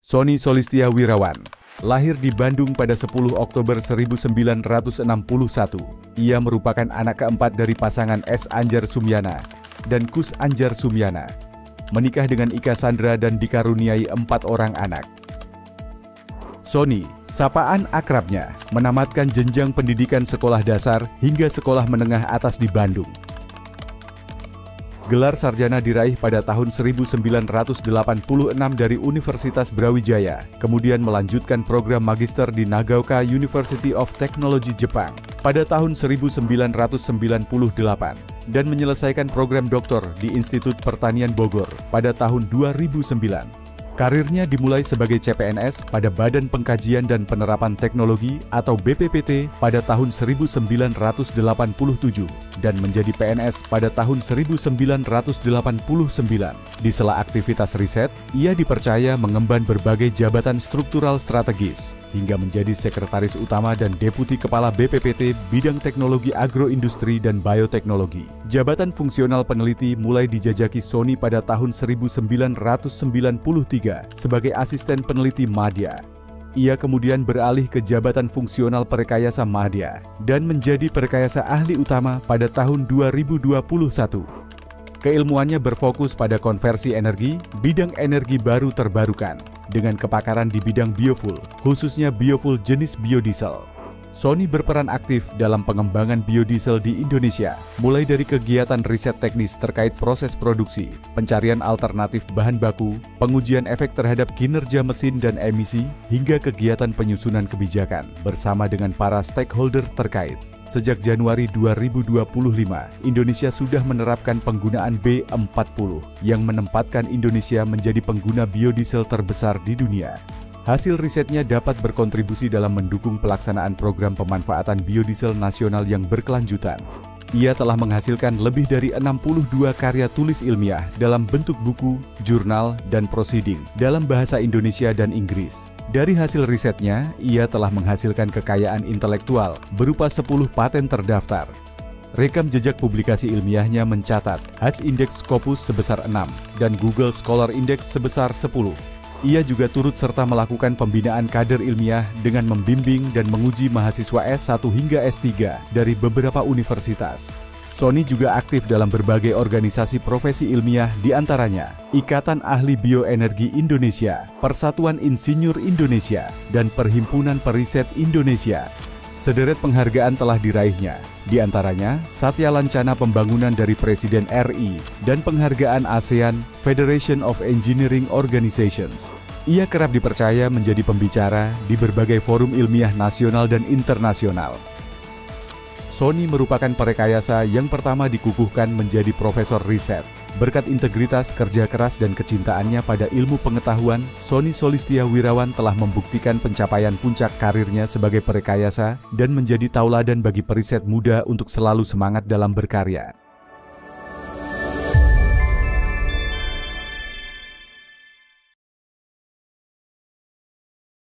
Sony Solistia Wirawan lahir di Bandung pada 10 Oktober 1961. Ia merupakan anak keempat dari pasangan S. Anjar Sumyana dan Kus Anjar Sumyana. Menikah dengan Ika Sandra dan dikaruniai 4 orang anak. Sony, sapaan akrabnya, menamatkan jenjang pendidikan sekolah dasar hingga sekolah menengah atas di Bandung. Gelar sarjana diraih pada tahun 1986 dari Universitas Brawijaya, kemudian melanjutkan program magister di Nagaoka University of Technology Jepang pada tahun 1998 dan menyelesaikan program doktor di Institut Pertanian Bogor pada tahun 2009. Karirnya dimulai sebagai CPNS pada Badan Pengkajian dan Penerapan Teknologi atau BPPT pada tahun 1987 dan menjadi PNS pada tahun 1989. Di sela aktivitas riset, ia dipercaya mengemban berbagai jabatan struktural strategis hingga menjadi sekretaris utama dan deputi kepala BPPT bidang teknologi agroindustri dan bioteknologi. Jabatan fungsional peneliti mulai dijajaki Sony pada tahun 1993 sebagai asisten peneliti Madya. Ia kemudian beralih ke jabatan fungsional Perekayasa Madya dan menjadi Perekayasa Ahli Utama pada tahun 2021. Keilmuannya berfokus pada konversi energi, bidang energi baru terbarukan, dengan kepakaran di bidang biofuel, khususnya biofuel jenis biodiesel. Sony berperan aktif dalam pengembangan biodiesel di Indonesia, mulai dari kegiatan riset teknis terkait proses produksi, pencarian alternatif bahan baku, pengujian efek terhadap kinerja mesin dan emisi, hingga kegiatan penyusunan kebijakan bersama dengan para stakeholder terkait. Sejak Januari 2025, Indonesia sudah menerapkan penggunaan B40 yang menempatkan Indonesia menjadi pengguna biodiesel terbesar di dunia. Hasil risetnya dapat berkontribusi dalam mendukung pelaksanaan program pemanfaatan biodiesel nasional yang berkelanjutan. Ia telah menghasilkan lebih dari 62 karya tulis ilmiah dalam bentuk buku, jurnal, dan proceeding dalam bahasa Indonesia dan Inggris. Dari hasil risetnya, ia telah menghasilkan kekayaan intelektual berupa 10 paten terdaftar. Rekam jejak publikasi ilmiahnya mencatat Hatch Index Scopus sebesar 6 dan Google Scholar Index sebesar 10. Ia juga turut serta melakukan pembinaan kader ilmiah dengan membimbing dan menguji mahasiswa S1 hingga S3 dari beberapa universitas. Sony juga aktif dalam berbagai organisasi profesi ilmiah, diantaranya Ikatan Ahli Bioenergi Indonesia, Persatuan Insinyur Indonesia, dan Perhimpunan Periset Indonesia. Sederet penghargaan telah diraihnya, diantaranya Satya Lancana Pembangunan dari Presiden RI dan penghargaan ASEAN Federation of Engineering Organizations. Ia kerap dipercaya menjadi pembicara di berbagai forum ilmiah nasional dan internasional. Sony merupakan perekayasa yang pertama dikukuhkan menjadi profesor riset. Berkat integritas, kerja keras, dan kecintaannya pada ilmu pengetahuan, Sony Solistia Wirawan telah membuktikan pencapaian puncak karirnya sebagai perekayasa dan menjadi tauladan bagi periset muda untuk selalu semangat dalam berkarya.